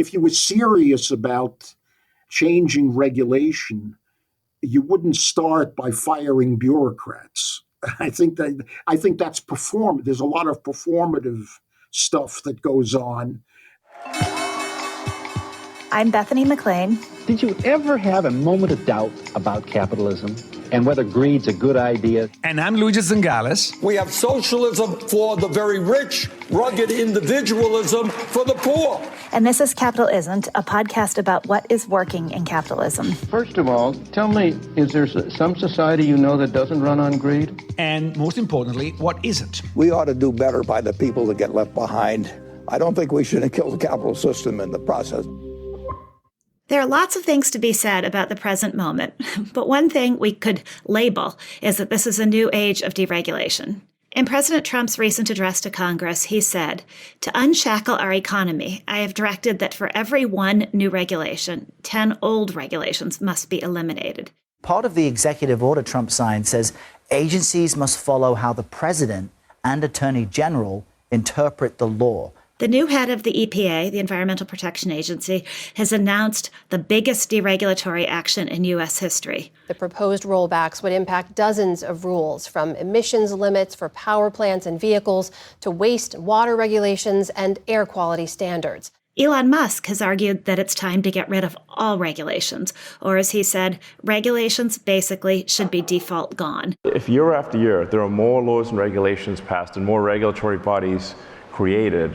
if you were serious about changing regulation, you wouldn't start by firing bureaucrats. I think that's There's a lot of performative stuff that goes on. I'm Bethany McLean. Did you ever have a moment of doubt about capitalism and whether greed's a good idea? And I'm Luigi Zingales. We have socialism for the very rich, rugged individualism for the poor. And this is Capital Isn't, a podcast about what is working in capitalism. First of all, tell me, is there some society you know that doesn't run on greed? And most importantly, what isn't? We ought to do better by the people that get left behind. I don't think we should kill the capital system in the process. There are lots of things to be said about the present moment, but one thing we could label is that this is a new age of deregulation. In President Trump's recent address to Congress, he said, "To unshackle our economy, I have directed that for every one new regulation, 10 old regulations must be eliminated." Part of the executive order Trump signed says agencies must follow how the president and attorney general interpret the law. The new head of the EPA, the Environmental Protection Agency, has announced the biggest deregulatory action in U.S. history. The proposed rollbacks would impact dozens of rules, from emissions limits for power plants and vehicles to waste water regulations and air quality standards. Elon Musk has argued that it's time to get rid of all regulations, or as he said, regulations basically should be default gone. If year after year there are more laws and regulations passed and more regulatory bodies created,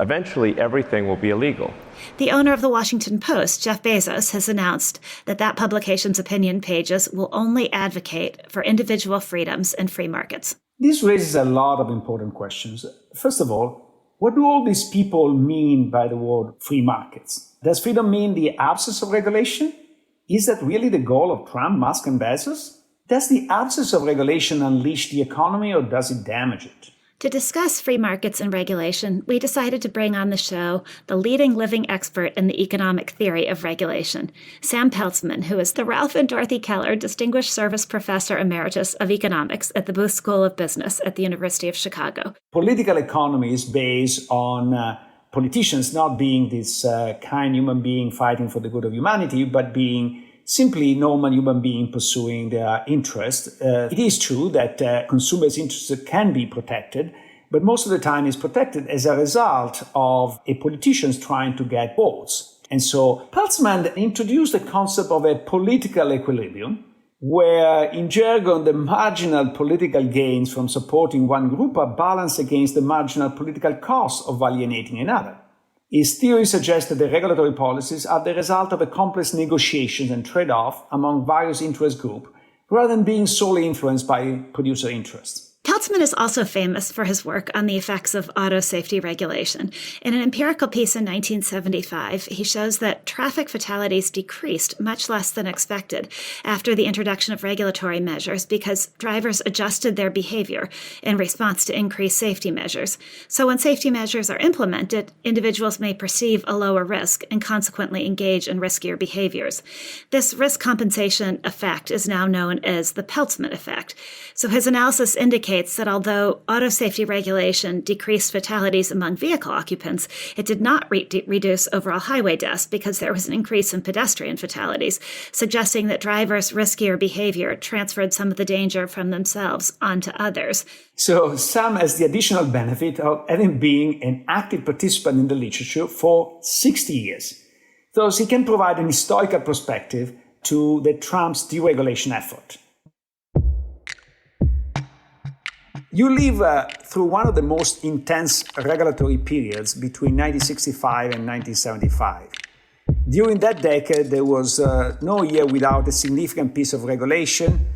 eventually everything will be illegal. The owner of the Washington Post, Jeff Bezos, has announced that publication's opinion pages will only advocate for individual freedoms and free markets. This raises a lot of important questions. First of all, what do all these people mean by the word free markets? Does freedom mean the absence of regulation? Is that really the goal of Trump, Musk, and Bezos? Does the absence of regulation unleash the economy, or does it damage it? To discuss free markets and regulation, we decided to bring on the show the leading living expert in the economic theory of regulation, Sam Peltzman, who is the Ralph and Dorothy Keller Distinguished Service Professor Emeritus of Economics at the Booth School of Business at the University of Chicago. Political economy is based on politicians not being this kind human being fighting for the good of humanity, but being simply normal human being pursuing their interest. It is true that consumers' interests can be protected, but most of the time it's protected as a result of a politicians trying to get votes. And so Peltzman introduced the concept of a political equilibrium, where in jargon the marginal political gains from supporting one group are balanced against the marginal political costs of alienating another. His theory suggests that the regulatory policies are the result of a complex negotiations and trade-off among various interest groups, rather than being solely influenced by producer interests. Peltzman is also famous for his work on the effects of auto safety regulation. In an empirical piece in 1975, he shows that traffic fatalities decreased much less than expected after the introduction of regulatory measures because drivers adjusted their behavior in response to increased safety measures. So when safety measures are implemented, individuals may perceive a lower risk and consequently engage in riskier behaviors. This risk compensation effect is now known as the Peltzman effect. So his analysis indicates that although auto safety regulation decreased fatalities among vehicle occupants, it did not reduce overall highway deaths because there was an increase in pedestrian fatalities, suggesting that drivers' riskier behavior transferred some of the danger from themselves onto others. So Sam has the additional benefit of having been an active participant in the literature for 60 years. Thus, he can provide an historical perspective to the Trump's deregulation effort. You live through one of the most intense regulatory periods between 1965 and 1975. During that decade, there was no year without a significant piece of regulation,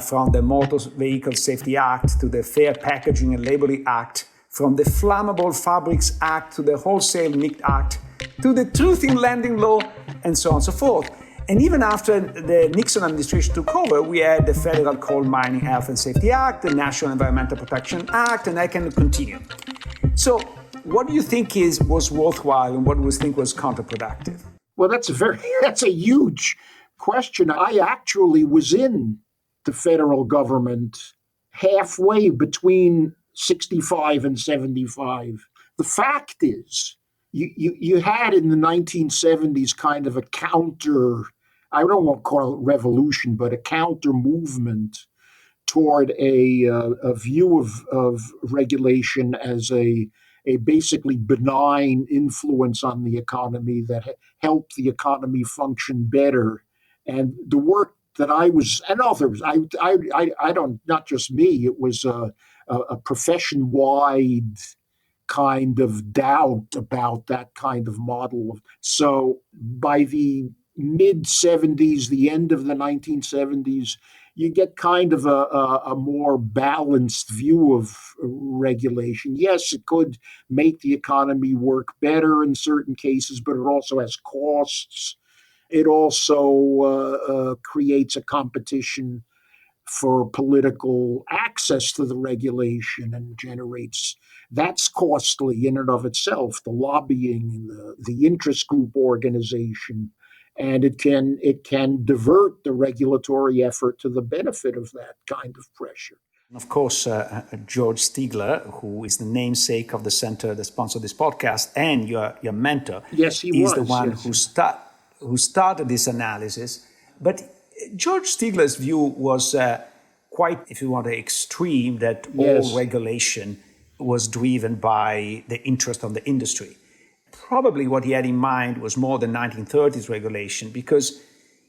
from the Motor Vehicle Safety Act to the Fair Packaging and Labeling Act, from the Flammable Fabrics Act to the Wholesale Meat Act, to the Truth in Lending Law, and so on and so forth. And even after the Nixon administration took over, we had the Federal Coal Mining Health and Safety Act, the National Environmental Protection Act, and I can continue. So what do you think was worthwhile and what do you think was counterproductive? Well, that's a huge question. I actually was in the federal government halfway between 65 and 75. The fact is you had in the 1970s kind of a counter, I don't want to call it revolution, but a counter movement toward a view of regulation as a basically benign influence on the economy that helped the economy function better. And the work that I was, and others, I don't, not just me, it was a profession wide kind of doubt about that kind of model. So by the mid 70s, the end of the 1970s, you get kind of a more balanced view of regulation. Yes, it could make the economy work better in certain cases, but it also has costs. It also creates a competition for political access to the regulation and generates, that's costly in and of itself, the lobbying and the interest group organization. And it can divert the regulatory effort to the benefit of that kind of pressure. Of course, George Stigler, who is the namesake of the center that sponsored this podcast, and your mentor, yes, he is was, the one yes. who started this analysis. But George Stigler's view was quite, if you want, extreme, that yes. all regulation was driven by the interest of the industry. Probably what he had in mind was more the 1930s regulation, because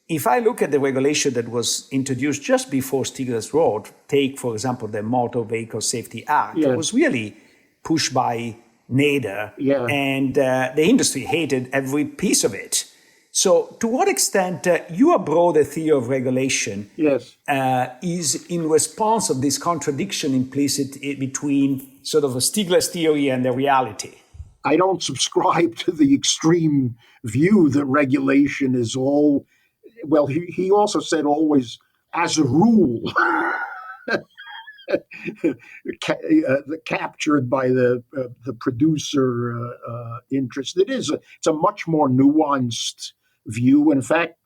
if I look at the regulation that was introduced just before Stigler's wrote, take, for example, the Motor Vehicle Safety Act, yes. it was really pushed by Nader, yeah. and the industry hated every piece of it. So to what extent your broader theory of regulation yes. is in response of this contradiction implicit between sort of a Stigler's theory and the reality? I don't subscribe to the extreme view that regulation is all, well, he also said always, as a rule, captured by the producer interest. It's a much more nuanced view. In fact,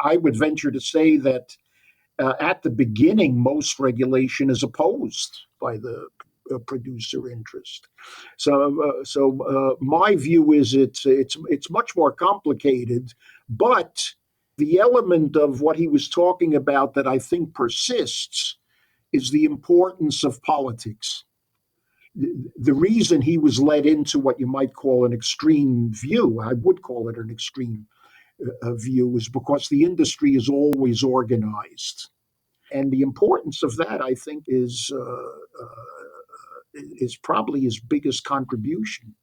I would venture to say that at the beginning, most regulation is opposed by the producer interest. So my view is it's much more complicated, but the element of what he was talking about that I think persists is the importance of politics. The reason he was led into what you might call an extreme view, I would call it an extreme view, is because the industry is always organized. And the importance of that, I think, is probably his biggest contribution.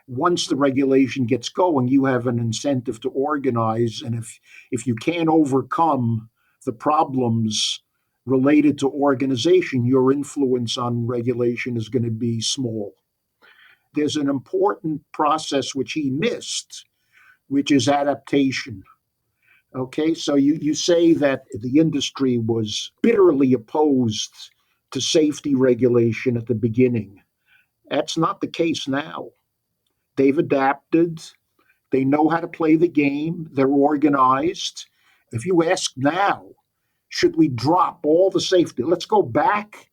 Once the regulation gets going, you have an incentive to organize. And if you can't overcome the problems related to organization, your influence on regulation is going to be small. There's an important process which he missed, which is adaptation. Okay, so you say that the industry was bitterly opposed to safety regulation at the beginning. That's not the case now. They've adapted. They know how to play the game. They're organized. If you ask now, should we drop all the safety? Let's go back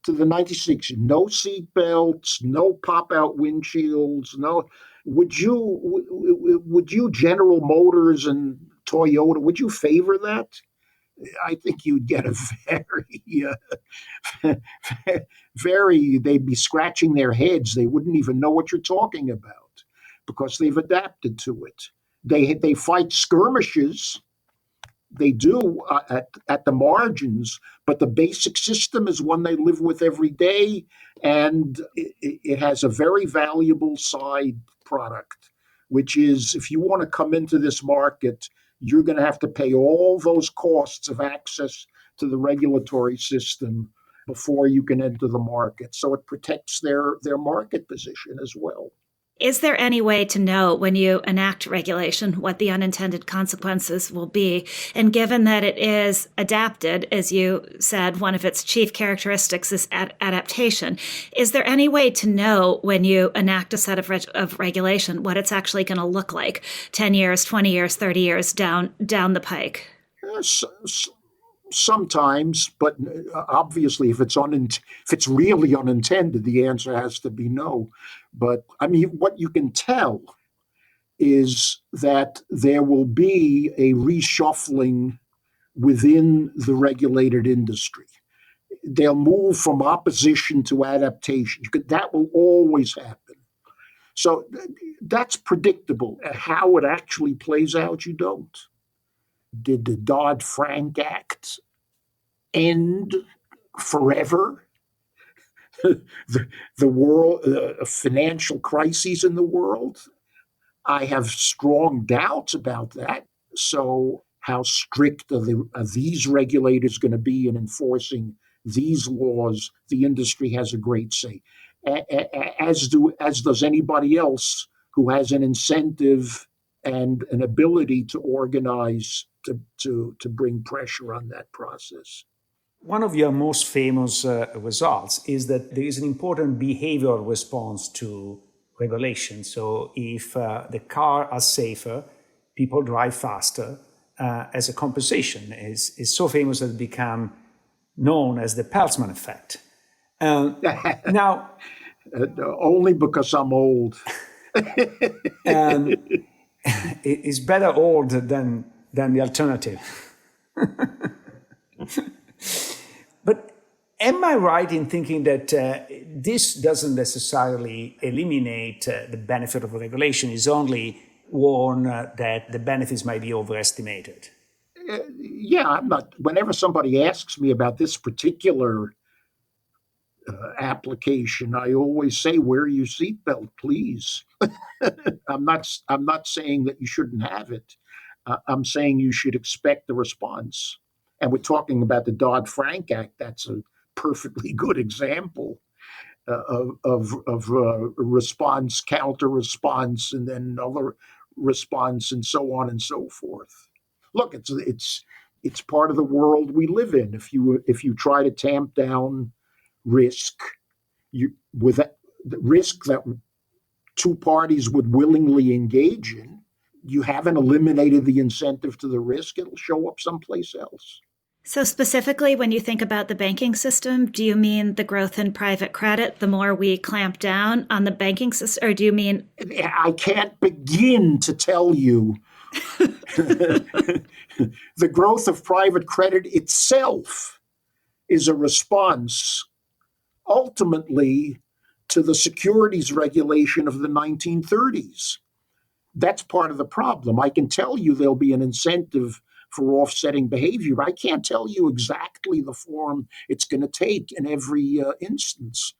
to the 1960s. No seat belts, no pop-out windshields. No. Would you General Motors and Toyota, would you favor that? I think you'd get a very, they'd be scratching their heads. They wouldn't even know what you're talking about because they've adapted to it. They fight skirmishes. They do at the margins, but the basic system is one they live with every day, and it has a very valuable side product, which is if you want to come into this market, you're going to have to pay all those costs of access to the regulatory system before you can enter the market. So it protects their market position as well. Is there any way to know when you enact regulation what the unintended consequences will be? And given that it is adapted, as you said, one of its chief characteristics is adaptation, is there any way to know when you enact a set of regulation what it's actually going to look like 10 years, 20 years, 30 years down the pike? Sometimes, but obviously, if it's really unintended, the answer has to be no. But I mean, what you can tell is that there will be a reshuffling within the regulated industry. They'll move from opposition to adaptation. That will always happen. So that's predictable. How it actually plays out, you don't. Did the Dodd-Frank Act end forever? the world, financial crises in the world? I have strong doubts about that. So how strict are these regulators going to be in enforcing these laws? The industry has a great say, as does anybody else who has an incentive and an ability to organize to bring pressure on that process. One of your most famous results is that there is an important behavioral response to regulation. So if the car are safer, people drive faster as a compensation. Is so famous that it become known as the Peltzman effect. Now, only because I'm old. It's better old than the alternative. But am I right in thinking that this doesn't necessarily eliminate the benefit of regulation? It's only warn that the benefits might be overestimated? Yeah, I'm not. Whenever somebody asks me about this particular application, I always say, "Wear your seatbelt, please." I'm not saying that you shouldn't have it. I'm saying you should expect a response. And we're talking about the Dodd-Frank Act. That's a perfectly good example of response, counter response, and then another response, and so on and so forth. Look, it's part of the world we live in. If you try to tamp down risk, with the risk that two parties would willingly engage in, you haven't eliminated the incentive to the risk. It'll show up someplace else. So specifically, when you think about the banking system, do you mean the growth in private credit, the more we clamp down on the banking system, or do you mean... I can't begin to tell you. The growth of private credit itself is a response, ultimately, to the securities regulation of the 1930s. That's part of the problem. I can tell you there'll be an incentive for offsetting behavior. I can't tell you exactly the form it's going to take in every instance.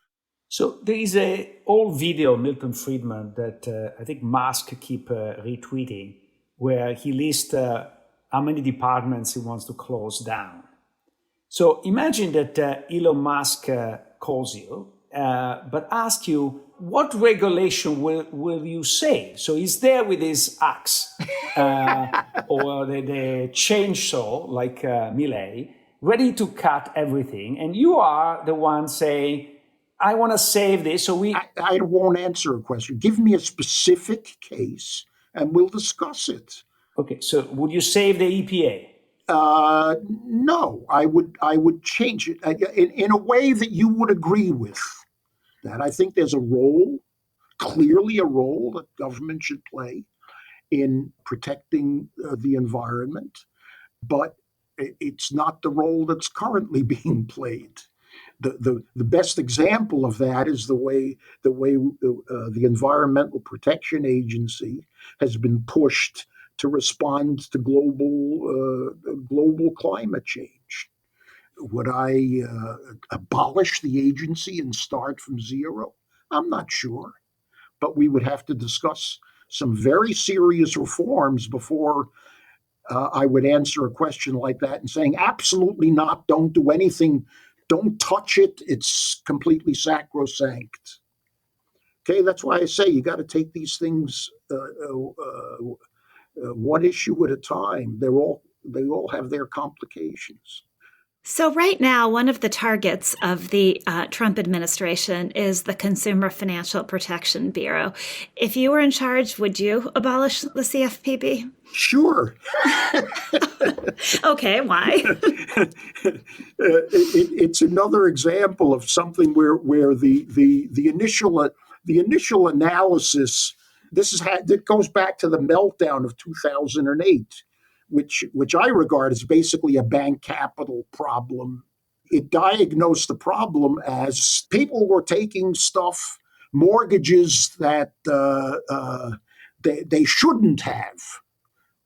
So there is an old video of Milton Friedman that I think Musk keep retweeting, where he lists how many departments he wants to close down. So imagine that Elon Musk calls you, but asks you, what regulation will you save? So he's there with his axe or the chainsaw, like Millet, ready to cut everything. And you are the one saying, I want to save this. So I won't answer a question. Give me a specific case and we'll discuss it. Okay, so would you save the EPA? No, I would change it in a way that you would agree with. That I think there's clearly a role that government should play in protecting the environment, but it's not the role that's currently being played. The best example of that is the way the Environmental Protection Agency has been pushed to respond to global climate change. Would I abolish the agency and start from zero? I'm not sure. But we would have to discuss some very serious reforms before I would answer a question like that and saying, absolutely not, don't do anything, don't touch it, it's completely sacrosanct. Okay, that's why I say you got to take these things one issue at a time. They all have their complications. So right now, one of the targets of the Trump administration is the Consumer Financial Protection Bureau. If you were in charge, would you abolish the CFPB? Sure. Okay, why? It's another example of something where the initial analysis, that goes back to the meltdown of 2008, which I regard as basically a bank capital problem. It diagnosed the problem as people were taking mortgages that they shouldn't have.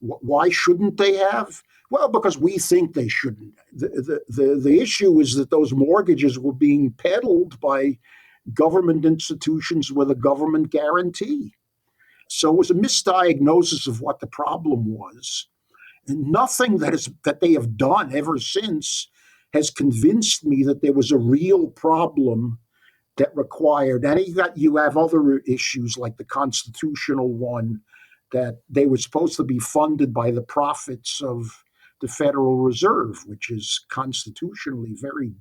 Why shouldn't they have? Well, because we think they shouldn't. The issue is that those mortgages were being peddled by government institutions with a government guarantee. So it was a misdiagnosis of what the problem was. And nothing that they have done ever since has convinced me that there was a real problem that required. And you have other issues like the constitutional one, that they were supposed to be funded by the profits of the Federal Reserve, which is constitutionally very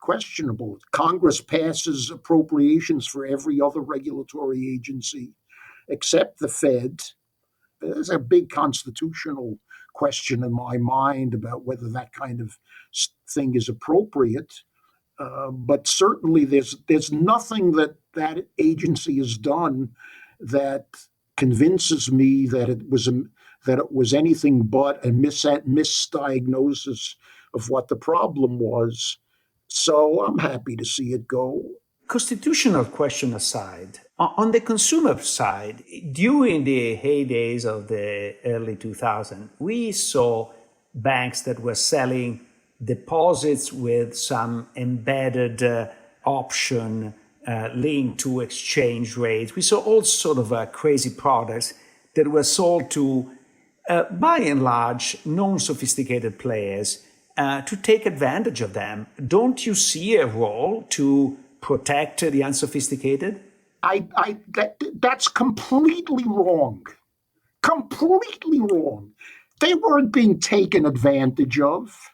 questionable. Congress passes appropriations for every other regulatory agency except the Fed. There's a big constitutional question in my mind about whether that kind of thing is appropriate. But certainly there's nothing that agency has done that convinces me that it was anything but a misdiagnosis of what the problem was. So I'm happy to see it go. Constitutional question aside, on the consumer side, during the heydays of the early 2000s, we saw banks that were selling deposits with some embedded option linked to exchange rates. We saw all sort of crazy products that were sold to, by and large, non-sophisticated players to take advantage of them. Don't you see a role to protect the unsophisticated? That's completely wrong. Completely wrong. They weren't being taken advantage of.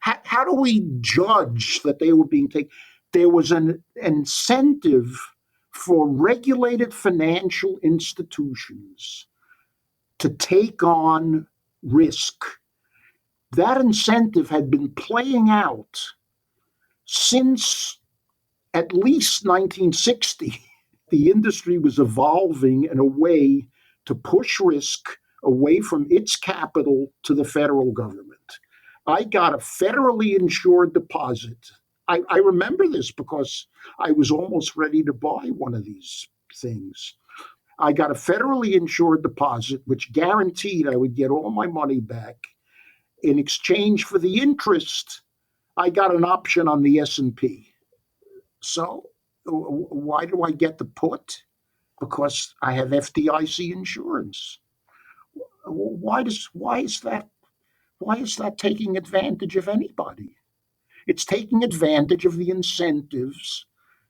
How do we judge that they were being taken? There was an incentive for regulated financial institutions to take on risk. That incentive had been playing out since at least 1960. The industry was evolving in a way to push risk away from its capital to the federal government. I got a federally insured deposit. I remember this because I was almost ready to buy one of these things. I got a federally insured deposit, which guaranteed I would get all my money back. In exchange for the interest, I got an option on the S&P. So why do I get the put? Because I have FDIC insurance. Why is that taking advantage of anybody? It's taking advantage of the incentives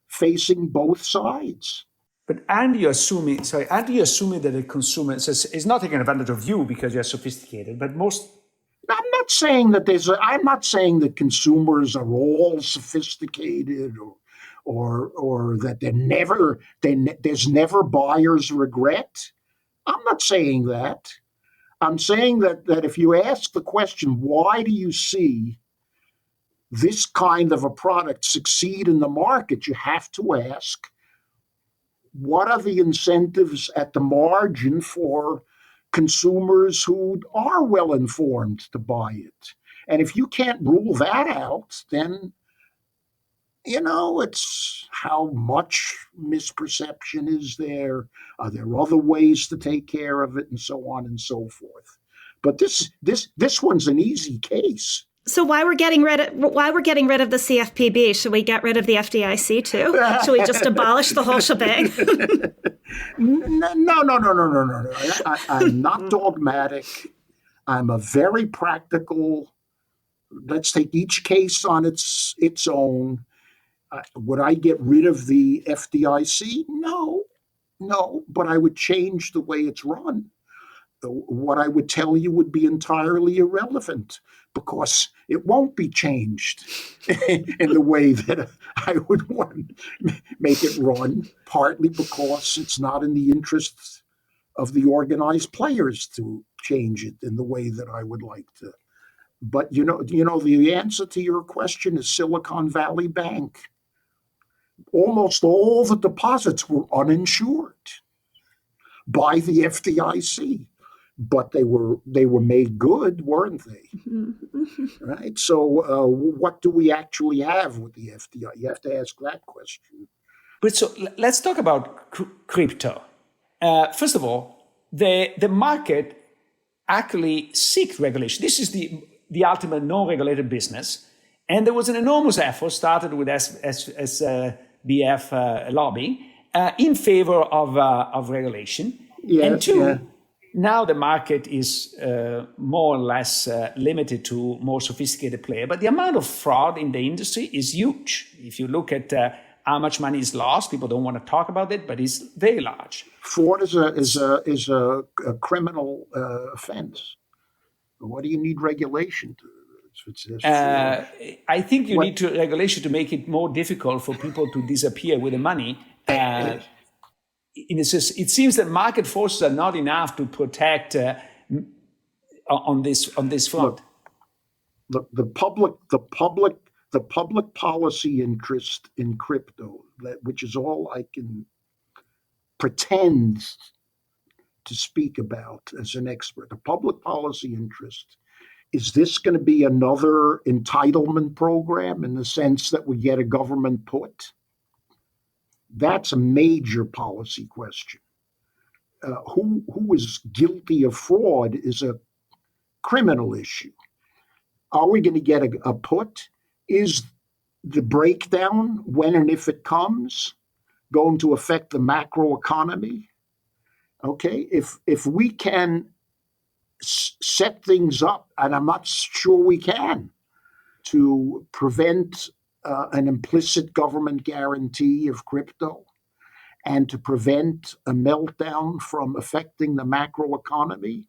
facing both sides. But aren't you assuming that the consumer is not taking advantage of you because you're sophisticated, but most... I'm not saying that consumers are all sophisticated or that there's never buyer's regret. I'm not saying that. I'm saying that if you ask the question, why do you see this kind of a product succeed in the market, you have to ask, what are the incentives at the margin for consumers who are well informed to buy it? And if you can't rule that out, then, it's how much misperception is there? Are there other ways to take care of it, and so on and so forth? But this one's an easy case. So why we're getting rid of the CFPB? Should we get rid of the FDIC too? Should we just abolish the whole shebang? No. I'm not dogmatic. I'm a very practical. Let's take each case on its own. Would I get rid of the FDIC? No, but I would change the way it's run. what I would tell you would be entirely irrelevant because it won't be changed in the way that I would want to make it run, partly because it's not in the interests of the organized players to change it in the way that I would like to. But the answer to your question is Silicon Valley Bank. Almost all the deposits were uninsured by the FDIC, but they were made good, weren't they? Right. So, what do we actually have with the FDIC? You have to ask that question. But so let's talk about crypto. First of all, the market actually seeks regulation. This is the ultimate non-regulated business, and there was an enormous effort started with SBF lobby in favor of regulation. Yeah, and two, yeah. now the market is more or less limited to more sophisticated players, but the amount of fraud in the industry is huge. If you look at how much money is lost, people don't want to talk about it, but it's very large. Fraud is a criminal offense. What do you need regulation to? I think you need regulation to make it more difficult for people to disappear with the money. It seems that market forces are not enough to protect on this front. Look, the public policy interest in crypto, which is all I can pretend to speak about as an expert. The public policy interest. Is this going to be another entitlement program in the sense that we get a government put? That's a major policy question. Who is guilty of fraud is a criminal issue. Are we going to get a put? Is the breakdown, when and if it comes, going to affect the macro economy? Okay, if we can set things up, and I'm not sure we can, to prevent an implicit government guarantee of crypto and to prevent a meltdown from affecting the macro economy,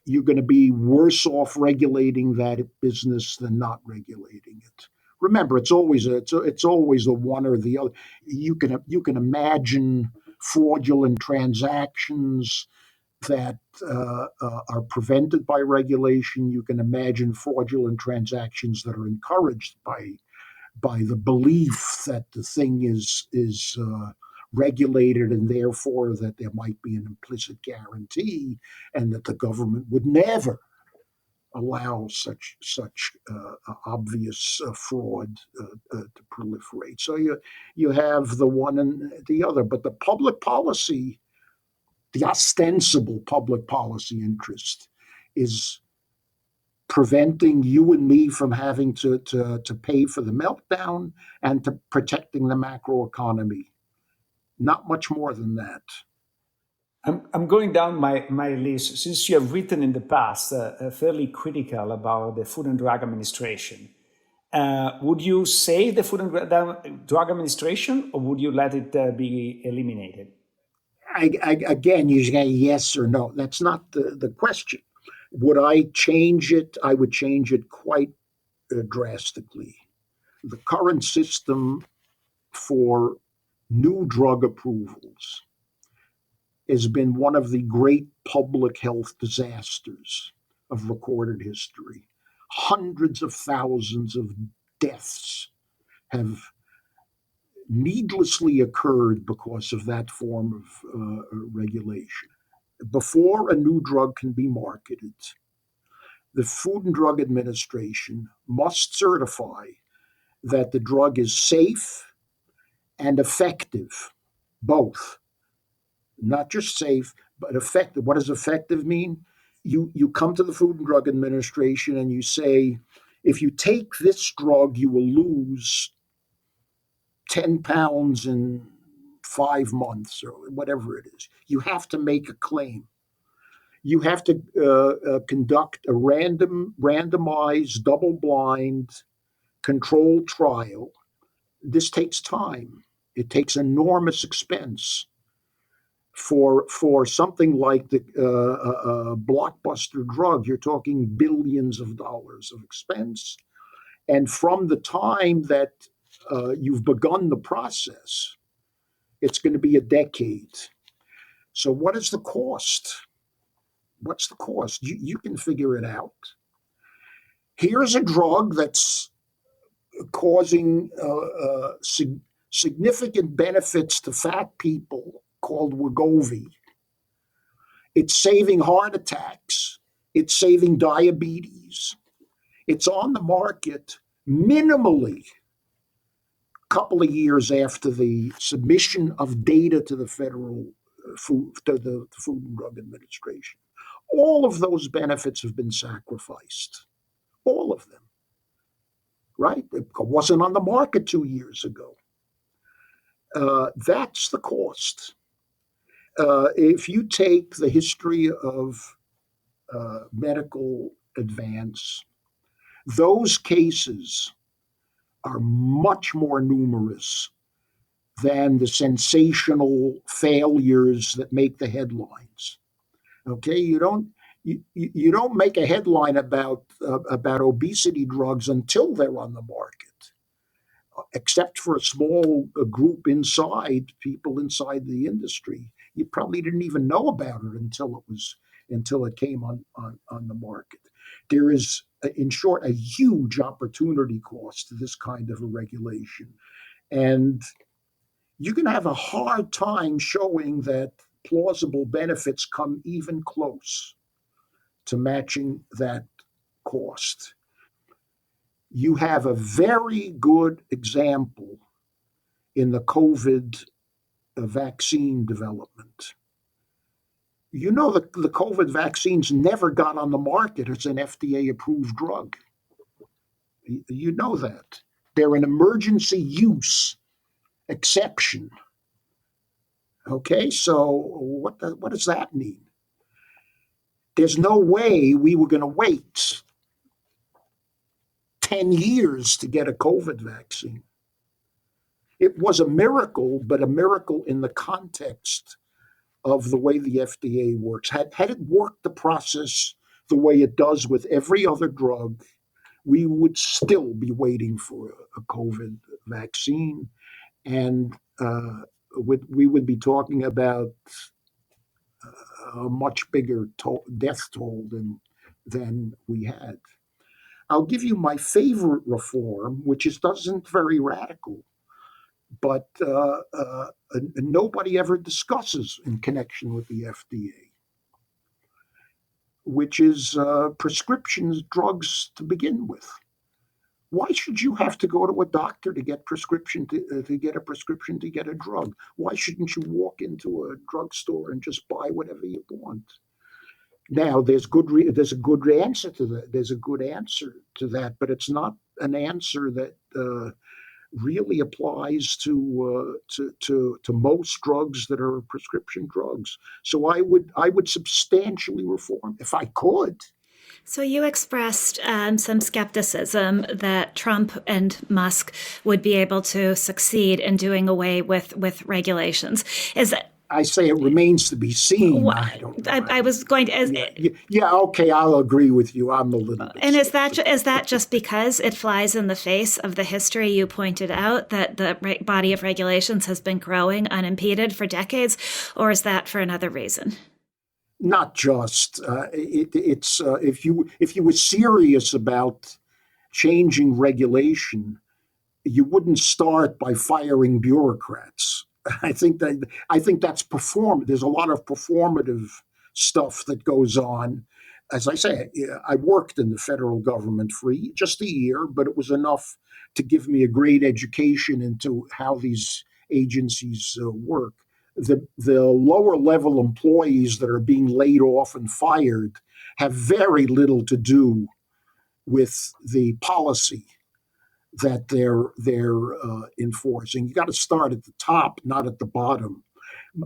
you're going to be worse off regulating that business than not regulating it. Remember, it's always a one or the other. You can imagine fraudulent transactions that are prevented by regulation. You can imagine fraudulent transactions that are encouraged by the belief that the thing is regulated and therefore that there might be an implicit guarantee and that the government would never allow such obvious fraud to proliferate. So you have the one and the other, but the public policy. The ostensible public policy interest is preventing you and me from having to pay for the meltdown and to protecting the macroeconomy. Not much more than that. I'm going down my list. Since you have written in the past fairly critical about the Food and Drug Administration, would you save the Food and Drug Administration or would you let it be eliminated? Again, you say yes or no. That's not the question. Would I change it? I would change it quite drastically. The current system for new drug approvals has been one of the great public health disasters of recorded history. Hundreds of thousands of deaths have needlessly occurred because of that form of regulation. Before a new drug can be marketed, the Food and Drug Administration must certify that the drug is safe and effective, both. Not just safe, but effective. What does effective mean? You come to the Food and Drug Administration and you say, if you take this drug, you will lose 10 pounds in 5 months or whatever it is. You have to make a claim. You have to conduct a randomized, double-blind, controlled trial. This takes time. It takes enormous expense For something like the blockbuster drug, you're talking billions of dollars of expense. And from the time that you've begun the process, it's going to be a decade. So what is the cost? What's the cost? You can figure it out. Here's a drug that's causing significant benefits to fat people called Wegovy. It's saving heart attacks. It's saving diabetes. It's on the market minimally a couple of years after the submission of data to the federal Food and Drug Administration. All of those benefits have been sacrificed. All of them. Right? It wasn't on the market 2 years ago. That's the cost. If you take the history of medical advance, those cases are much more numerous than the sensational failures that make the headlines. Okay, you don't make a headline about obesity drugs until they're on the market, except for a small group people inside the industry. You probably didn't even know about it until it came on the market. There is, in short, a huge opportunity cost to this kind of a regulation, and you can have a hard time showing that plausible benefits come even close to matching that cost. You have a very good example in the COVID vaccine development. You know that the COVID vaccines never got on the market as an FDA-approved drug. You know that. They're an emergency use exception. Okay, so what does that mean? There's no way we were going to wait 10 years to get a COVID vaccine. It was a miracle, but a miracle in the context of the way the FDA works. Had it worked the process the way it does with every other drug, we would still be waiting for a COVID vaccine, and we would be talking about a much bigger death toll than we had. I'll give you my favorite reform, which doesn't very radical, but nobody ever discusses in connection with the FDA, which is prescription drugs to begin with. Why should you have to go to a doctor to get to get a prescription to get a drug? Why shouldn't you walk into a drugstore and just buy whatever you want? Now, there's a good answer to that. There's a good answer to that, but it's not an answer that really applies to most drugs that are prescription drugs. So I would substantially reform if I could. So you expressed some skepticism that Trump and Musk would be able to succeed in doing away with regulations. Is that? I say it remains to be seen. Well, I don't know. I was going to. Yeah, okay, I'll agree with you. I'm a little bit. And is that just because it flies in the face of the history you pointed out, that the body of regulations has been growing unimpeded for decades, or is that for another reason? Not just. It's if you were serious about changing regulation, you wouldn't start by firing bureaucrats. I think that's There's a lot of performative stuff that goes on. As I say, I worked in the federal government for just a year, but it was enough to give me a great education into how these agencies work. The lower level employees that are being laid off and fired have very little to do with the policy that they're enforcing. You got to start at the top, not at the bottom.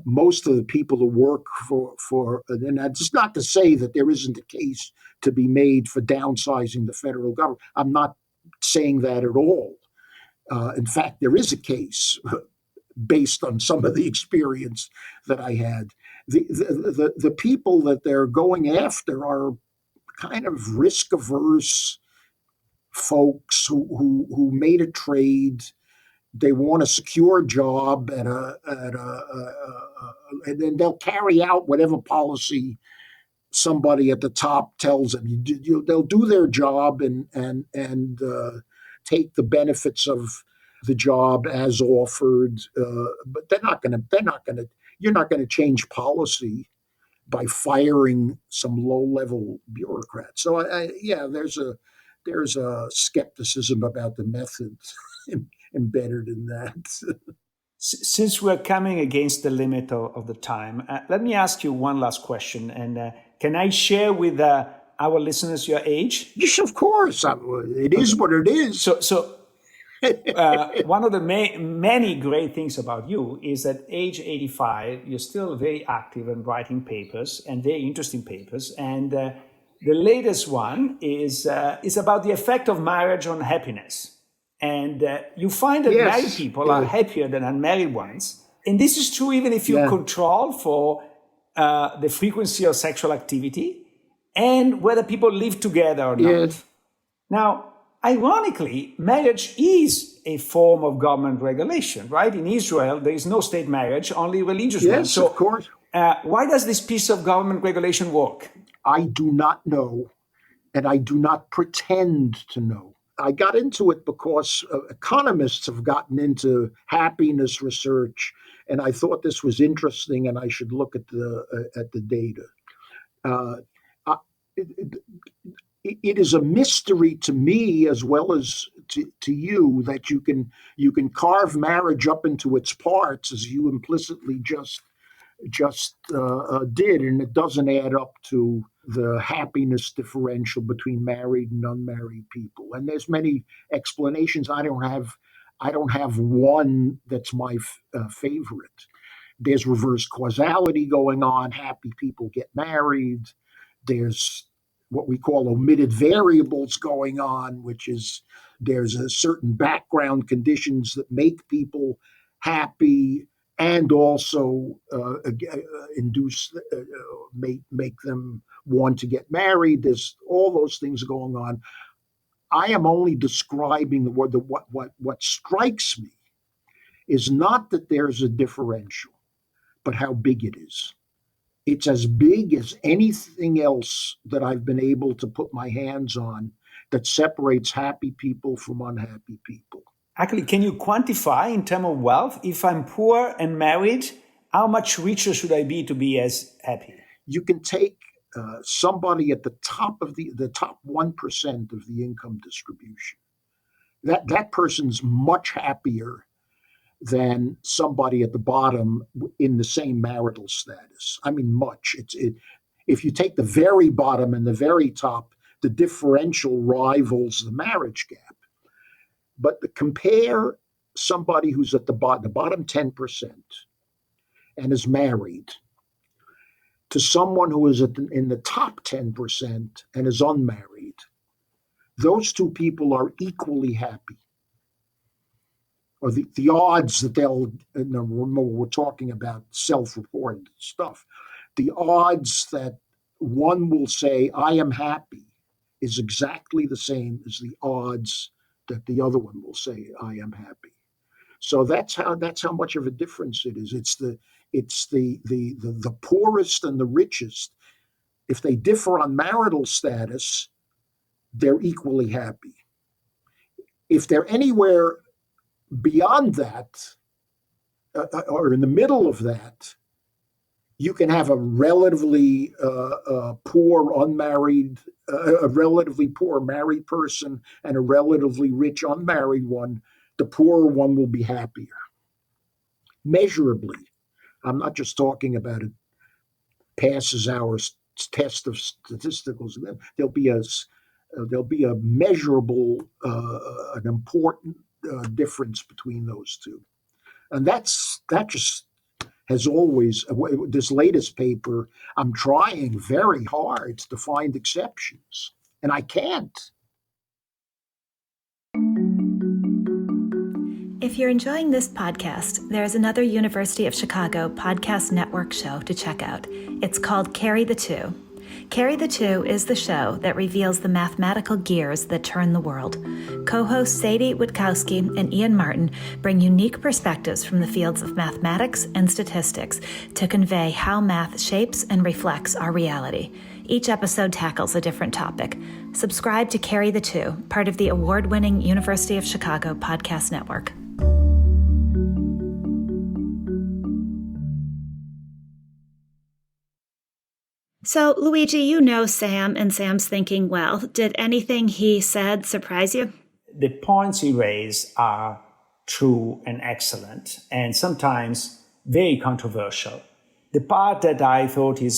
Most of the people who work for and that's not to say that there isn't a case to be made for downsizing the federal government. I'm not saying that at all. In fact, there is a case based on some of the experience that I had. the people that they're going after are kind of risk averse folks who made a trade. They want a secure job and then they'll carry out whatever policy somebody at the top tells them. They'll do their job and take the benefits of the job as offered, but you're not going to change policy by firing some low-level bureaucrat. So there's a skepticism about the methods embedded in that. Since we're coming against the limit of the time, let me ask you one last question. And can I share with our listeners your age? Yes, of course. It is what it is. So one of the many great things about you is that age 85, you're still very active and writing papers, and very interesting papers. And the latest one is about the effect of marriage on happiness. And you find that married people are happier than unmarried ones. And this is true even if you control for the frequency of sexual activity and whether people live together or not. Now, ironically, marriage is a form of government regulation, right? In Israel, there is no state marriage, only religious ones. So, of course. Why does this piece of government regulation work? I do not know, and I do not pretend to know. I got into it because economists have gotten into happiness research, and I thought this was interesting, and I should look at the data. It is a mystery to me as well as to you that you can carve marriage up into its parts as you implicitly just did, and it doesn't add up to the happiness differential between married and unmarried people. And there's many explanations. I don't have one that's my favorite. There's reverse causality going on. Happy people get married. There's what we call omitted variables going on, which is there's a certain background conditions that make people happy and also make them want to get married. There's all those things going on. I am only describing what strikes me is not that there's a differential, but how big it is. It's as big as anything else that I've been able to put my hands on that separates happy people from unhappy people. Actually, can you quantify in terms of wealth? If I'm poor and married, how much richer should I be to be as happy? You can take somebody at the top of the top 1% of the income distribution. That person's much happier than somebody at the bottom in the same marital status. I mean, much. If you take the very bottom and the very top, the differential rivals the marriage gap. But compare somebody who's at the bottom 10% and is married to someone who is in the top 10% and is unmarried. Those two people are equally happy. Or the odds that we're talking about self-reported stuff, the odds that one will say, I am happy, is exactly the same as the odds that the other one will say, I am happy. So that's how much of a difference it is. It's the poorest and the richest. If they differ on marital status, they're equally happy. If they're anywhere beyond that, or in the middle of that, you can have a relatively poor unmarried, a relatively poor married person and a relatively rich unmarried one. The poorer one will be happier, measurably. I'm not just talking about it passes our test of statisticals. There'll be a measurable, an important difference between those two, and that just has always. This latest paper, I'm trying very hard to find exceptions, and I can't. If If you're enjoying this podcast, there's another University of Chicago podcast network show to check out. It's called Carry the Two. Carry the Two is the show that reveals the mathematical gears that turn the world. Co-hosts Sadie Witkowski and Ian Martin bring unique perspectives from the fields of mathematics and statistics to convey how math shapes and reflects our reality. Each episode tackles a different topic. Subscribe to Carry the Two, part of the award-winning University of Chicago podcast network. So, Luigi, you know Sam and Sam's thinking well. Did anything he said surprise you? The points he raised are true and excellent, and sometimes very controversial. The part that I thought he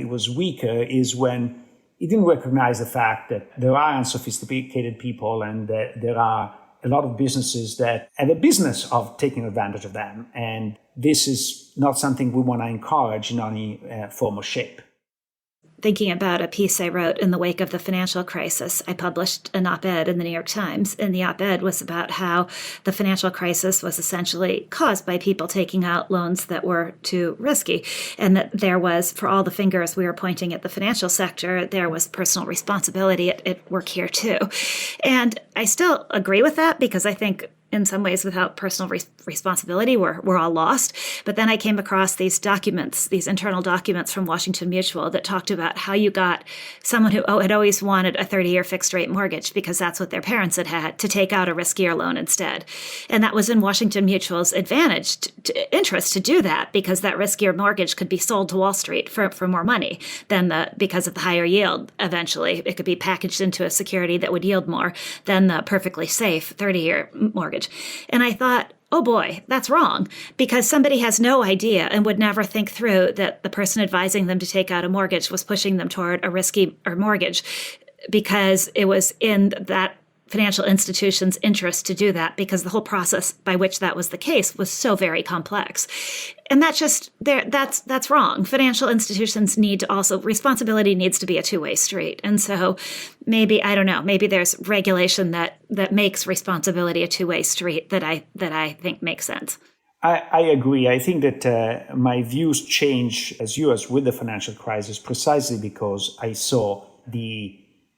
was weaker is when he didn't recognize the fact that there are unsophisticated people and that there are a lot of businesses that have a business of taking advantage of them. And this is not something we want to encourage in any form or shape. Thinking about a piece I wrote in the wake of the financial crisis, I published an op-ed in the New York Times, and the op-ed was about how the financial crisis was essentially caused by people taking out loans that were too risky, and that there was, for all the fingers we were pointing at the financial sector, there was personal responsibility at work here too. And I still agree with that because I think in some ways, without personal responsibility, we're all lost. But then I came across these documents, these internal documents from Washington Mutual that talked about how you got someone who had always wanted a 30-year fixed-rate mortgage because that's what their parents had to take out a riskier loan instead. And that was in Washington Mutual's interest to do that because that riskier mortgage could be sold to Wall Street for more money than because of the higher yield. Eventually, it could be packaged into a security that would yield more than the perfectly safe 30-year mortgage. And I thought, oh boy, that's wrong, because somebody has no idea and would never think through that the person advising them to take out a mortgage was pushing them toward a risky mortgage because it was in that financial institution's interest to do that because the whole process by which that was the case was so very complex. And that's wrong. Financial institutions responsibility needs to be a two-way street. And so maybe there's regulation that makes responsibility a two-way street that I think makes sense. I agree. I think that my views change as yours with the financial crisis precisely because I saw the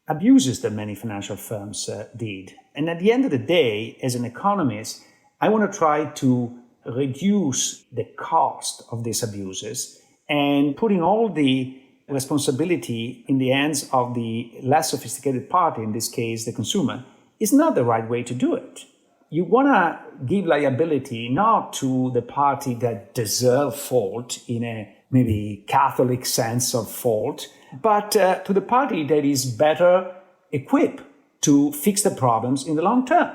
abuses that many financial firms did. And at the end of the day, as an economist, I want to try to reduce the cost of these abuses and putting all the responsibility in the hands of the less sophisticated party, in this case, the consumer, is not the right way to do it. You want to give liability not to the party that deserve fault in a maybe Catholic sense of fault, but to the party that is better equipped to fix the problems in the long term.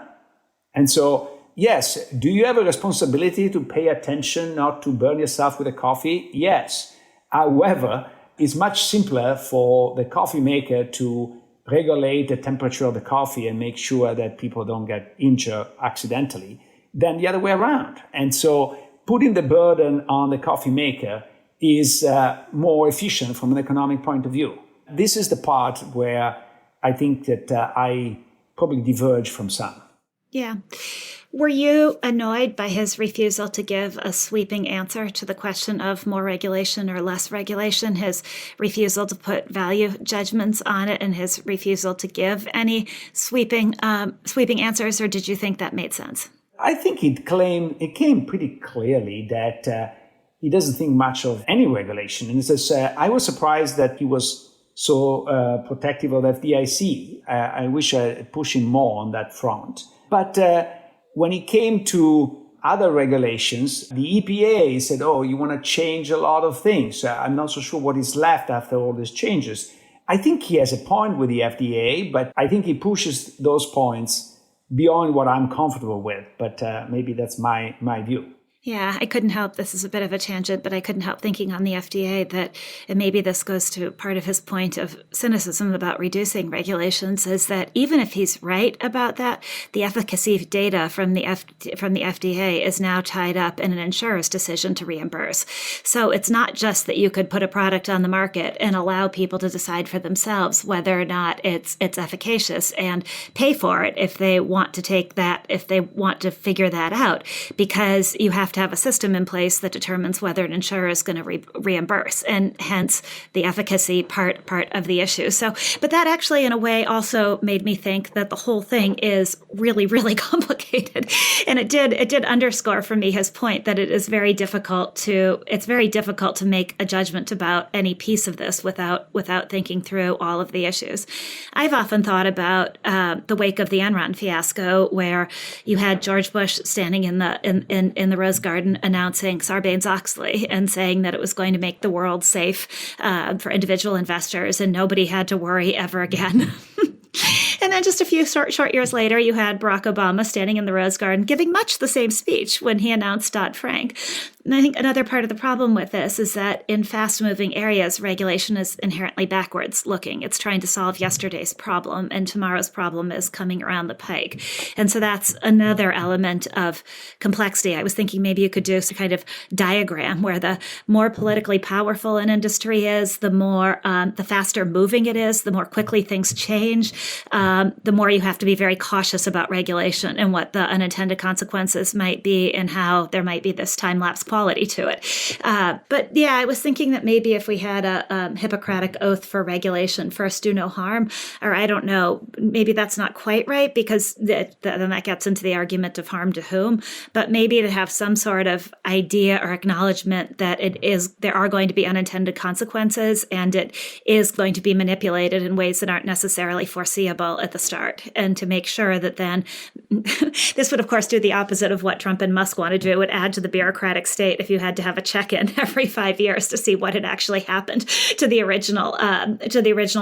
And so, yes, do you have a responsibility to pay attention not to burn yourself with a coffee? Yes. However, it's much simpler for the coffee maker to regulate the temperature of the coffee and make sure that people don't get injured accidentally than the other way around. And so putting the burden on the coffee maker is more efficient from an economic point of view. This is the part where I think that I probably diverge from some. Yeah. Were you annoyed by his refusal to give a sweeping answer to the question of more regulation or less regulation, his refusal to put value judgments on it, and his refusal to give any sweeping answers, or did you think that made sense? I think it came pretty clearly that he doesn't think much of any regulation. And it says, I was surprised that he was so protective of FDIC. I wish I had pushed him more on that front. But when it came to other regulations, the EPA said, oh, you want to change a lot of things. I'm not so sure what is left after all these changes. I think he has a point with the FDA, but I think he pushes those points beyond what I'm comfortable with. But maybe that's my view. Yeah, I couldn't help, this is a bit of a tangent, but I couldn't help thinking on the FDA that, and maybe this goes to part of his point of cynicism about reducing regulations, is that even if he's right about that, the efficacy data from the FDA is now tied up in an insurer's decision to reimburse. So it's not just that you could put a product on the market and allow people to decide for themselves whether or not it's efficacious and pay for it if they want to take that, if they want to figure that out, because you have to have a system in place that determines whether an insurer is going to reimburse, and hence the efficacy part of the issue. So, but that actually in a way also made me think that the whole thing is really, really complicated. And it did underscore for me his point that it's very difficult to make a judgment about any piece of this without thinking through all of the issues. I've often thought about the wake of the Enron fiasco, where you had George Bush standing in the Rose Garden announcing Sarbanes-Oxley and saying that it was going to make the world safe for individual investors and nobody had to worry ever again. And then just a few short years later, you had Barack Obama standing in the Rose Garden giving much the same speech when he announced Dodd-Frank. And I think another part of the problem with this is that in fast-moving areas, regulation is inherently backwards looking. It's trying to solve yesterday's problem, and tomorrow's problem is coming around the pike. And so that's another element of complexity. I was thinking maybe you could do some kind of diagram where the more politically powerful an industry is, the faster moving it is, the more quickly things change, the more you have to be very cautious about regulation and what the unintended consequences might be and how there might be this time-lapse quality to it. But yeah, I was thinking that maybe if we had a Hippocratic oath for regulation, first do no harm, or I don't know, maybe that's not quite right, because then that gets into the argument of harm to whom, but maybe to have some sort of idea or acknowledgement that there are going to be unintended consequences and it is going to be manipulated in ways that aren't necessarily foreseeable at the start, and to make sure that then this would of course do the opposite of what Trump and Musk want to do. It would add to the bureaucratic state if you had to have a check-in every 5 years to see what had actually happened to the original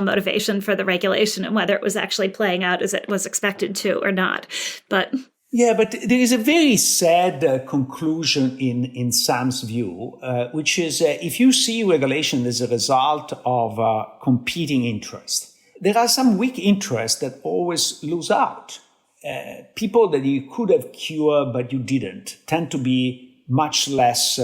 motivation for the regulation and whether it was actually playing out as it was expected to or not. But there is a very sad conclusion in Sam's view, which is if you see regulation as a result of competing interests, there are some weak interests that always lose out. People that you could have cured but you didn't tend to be much less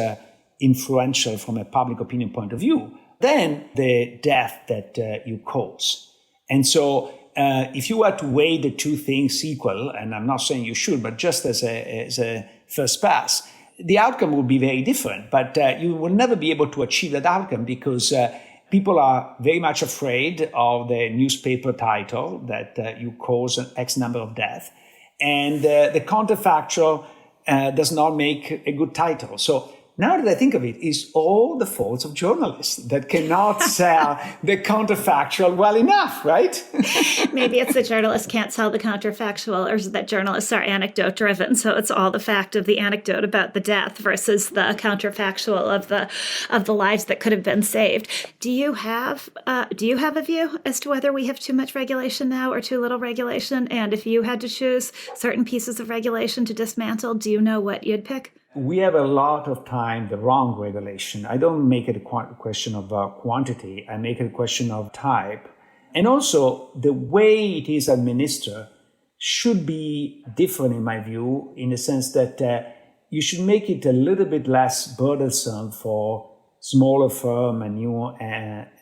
influential from a public opinion point of view than the death that you cause. And so if you were to weigh the two things equal, and I'm not saying you should, but just as a first pass, the outcome would be very different. But you will never be able to achieve that outcome because people are very much afraid of the newspaper title that you cause an X number of deaths. And the counterfactual does not make a good title. So now that I think of it, it's all the faults of journalists that cannot sell the counterfactual well enough, right? Maybe it's that journalists can't sell the counterfactual, or that journalists are anecdote driven. So it's all the fact of the anecdote about the death versus the counterfactual of the lives that could have been saved. Do you have a view as to whether we have too much regulation now or too little regulation? And if you had to choose certain pieces of regulation to dismantle, do you know what you'd pick? We have a lot of time the wrong regulation. I don't make it a question of quantity. I make it a question of type. And also, the way it is administered should be different, in my view, in the sense that you should make it a little bit less burdensome for smaller firms and new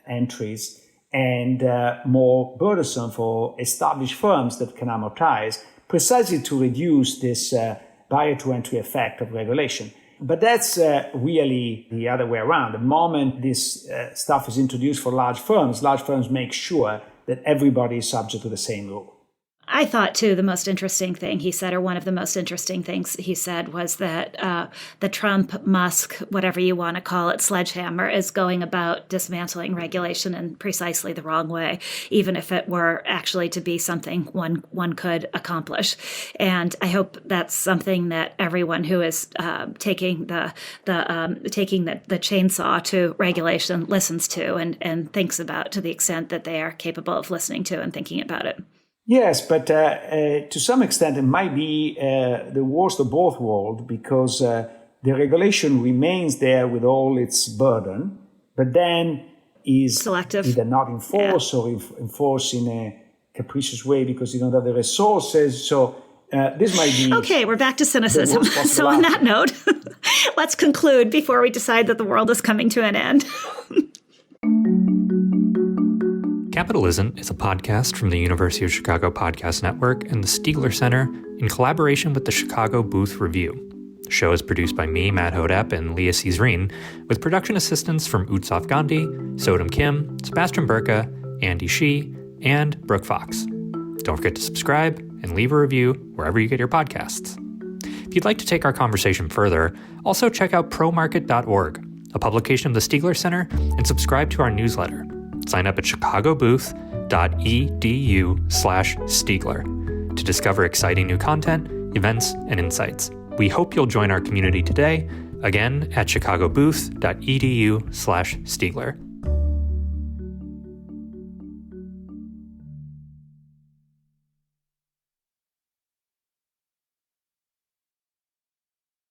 entries, and more burdensome for established firms that can amortize, precisely to reduce this barrier to entry effect of regulation. But that's really the other way around. The moment this stuff is introduced for large firms make sure that everybody is subject to the same rule. I thought, too, the most interesting thing he said, or one of the most interesting things he said, was that the Trump, Musk, whatever you want to call it, sledgehammer is going about dismantling regulation in precisely the wrong way, even if it were actually to be something one could accomplish. And I hope that's something that everyone who is taking the chainsaw to regulation listens to and thinks about, to the extent that they are capable of listening to and thinking about it. Yes, but to some extent, it might be the worst of both worlds, because the regulation remains there with all its burden, but then is selective, either not enforced or enforced in a capricious way because you don't have the resources. So this might be... Okay, we're back to cynicism. So on that note, let's conclude before we decide that the world is coming to an end. Capitalism is a podcast from the University of Chicago Podcast Network and the Stiegler Center in collaboration with the Chicago Booth Review. The show is produced by me, Matt Hodep, and Leah Cesarine, with production assistance from Utsav Gandhi, Sodom Kim, Sebastian Burka, Andy Shee, and Brooke Fox. Don't forget to subscribe and leave a review wherever you get your podcasts. If you'd like to take our conversation further, also check out promarket.org, a publication of the Stiegler Center, and subscribe to our newsletter. Sign up at chicagobooth.edu/Stiegler to discover exciting new content, events, and insights. We hope you'll join our community today, again at chicagobooth.edu/Stiegler.